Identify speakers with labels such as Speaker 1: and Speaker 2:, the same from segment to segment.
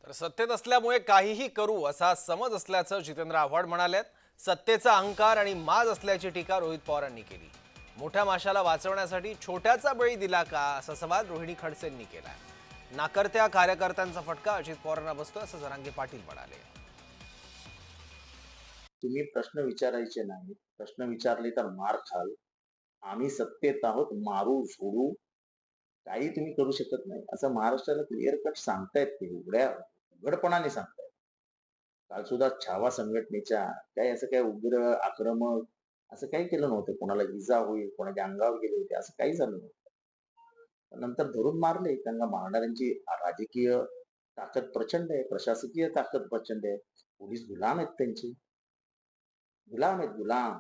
Speaker 1: तर सत्तेत असल्यामुळे काहीही करू असा समज असल्याचं जितेंद्र आव्हाड म्हणालेत. सत्तेचा अहंकार आणि माज असल्याची टीका रोहित पवारांनी केली. मोठ्या माशाला वाचवण्यासाठी छोट्याचा बळी दिला का असा सवाल रोहिणी खडसेंनी केलाय. नाकर्त्या कार्यकर्त्यांचा फटका अजित पवारांना बसतोय असं जरांगे पाटील म्हणाले.
Speaker 2: तुम्ही प्रश्न विचारायचे नाही, प्रश्न विचारले तर मार खाल. आम्ही सत्तेत आहोत, मारू झोडू काही तुम्ही करू शकत नाही असं महाराष्ट्राला क्लिअर कट सांगतायत. ते उघड्या उघडपणाने सांगतायत. काल सुद्धा छावा संघटनेच्या काही असं काही उग्र आक्रमक असं काही केलं नव्हतं. कोणाला इजा होईल, कोणाच्या अंगावर गेले होते असं काही झालं नव्हतं. नंतर धरून मारले. त्यांना मारणाऱ्यांची राजकीय ताकद प्रचंड आहे, प्रशासकीय ताकद प्रचंड आहे. पोलीस गुलाम आहेत त्यांची, गुलाम आहेत गुलाम.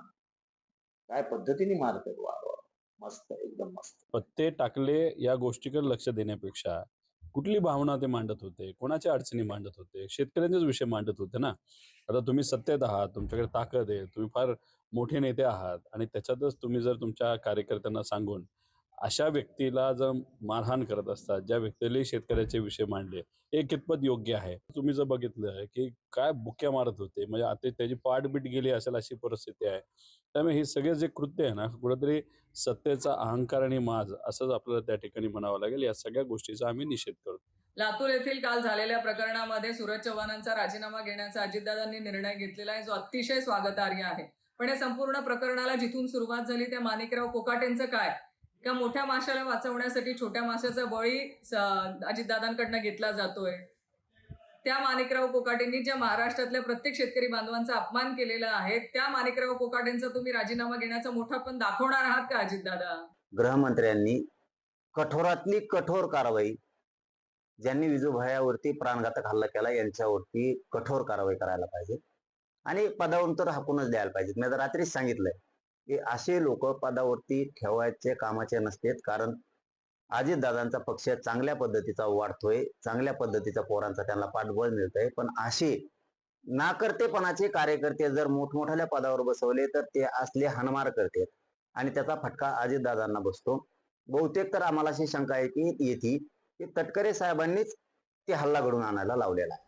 Speaker 2: काय पद्धतीने मारतात. वा वा, मस्त एकदम मस्त.
Speaker 3: पत्ते टाकले या गोष्टीकडे लक्ष देण्यापेक्षा कुठली भावना ते मांडत होते, कोणाच्या अडचणी मांडत होते, शेतकऱ्यांचेच विषय मांडत होते ना. आता तुम्ही सत्तेत आहात, तुमच्याकडे ताकद आहे, तुम्ही फार मोठे नेते आहात आणि त्याच्यातच तुम्ही जर तुमच्या कार्यकर्त्यांना सांगून अशा व्यक्तीला जर मारहाण करत असतात, ज्या व्यक्तीलाही शेतकऱ्याचे विषय मांडले, हे कितपत योग्य आहे? तुम्ही जर बघितलं की काय बुक्या मारत होते, म्हणजे आता त्याची पाठबीट गेली असेल अशी परिस्थिती आहे. त्यामुळे हे सगळे जे कृत्य आहे ना, कुठेतरी सत्तेचा अहंकार आणि माज असंच आपल्याला त्या ठिकाणी म्हणावं लागेल. या सगळ्या गोष्टीचा आम्ही निषेध करतो.
Speaker 4: लातूर येथील काल झालेल्या प्रकरणामध्ये सूरज चव्हाणांचा राजीनामा घेण्याचा अजितदादांनी निर्णय घेतलेला आहे, जो अतिशय स्वागतार्ह आहे. पण या संपूर्ण प्रकरणाला जिथून सुरुवात झाली त्या माणिकराव कोकाटेंचं काय? का मोठ्या माशाला वाचवण्यासाठी छोट्या माशाचा बळी अजितदादांकडनं घेतला जातोय? त्या माणिकराव कोकाटेंनी ज्या महाराष्ट्रातल्या प्रत्येक शेतकरी बांधवांचा अपमान केलेला आहे, त्या माणिकराव कोकाटेंचा तुम्ही राजीनामा घेण्याचा मोठा पण दाखवणार आहात का अजितदादा?
Speaker 5: गृहमंत्र्यांनी कठोरातली कठोर कारवाई, ज्यांनी विजूभायावरती प्राणघातक हल्ला केला यांच्यावरती कठोर कारवाई करायला पाहिजे आणि पदावरून तर हाकूनच द्यायला पाहिजे. मी आता रात्रीच सांगितलंय की असे लोक पदावरती ठेवायचे कामाचे नसतेत. कारण अजितदादांचा पक्ष चांगल्या पद्धतीचा वाढतोय, चांगल्या पद्धतीचा पोरांचा त्यांना पाठबळ मिळतंय. पण असे नाकर्तेपणाचे कार्यकर्ते जर मोठमोठ्या पदावर बसवले तर ते असले हाणमार करतात आणि त्याचा फटका अजितदादांना बसतो. बहुतेक तर आम्हाला अशी शंका आहे की येथे तटकरे साहेबांनीच ते हल्ला घडून आणायला लावलेला आहे.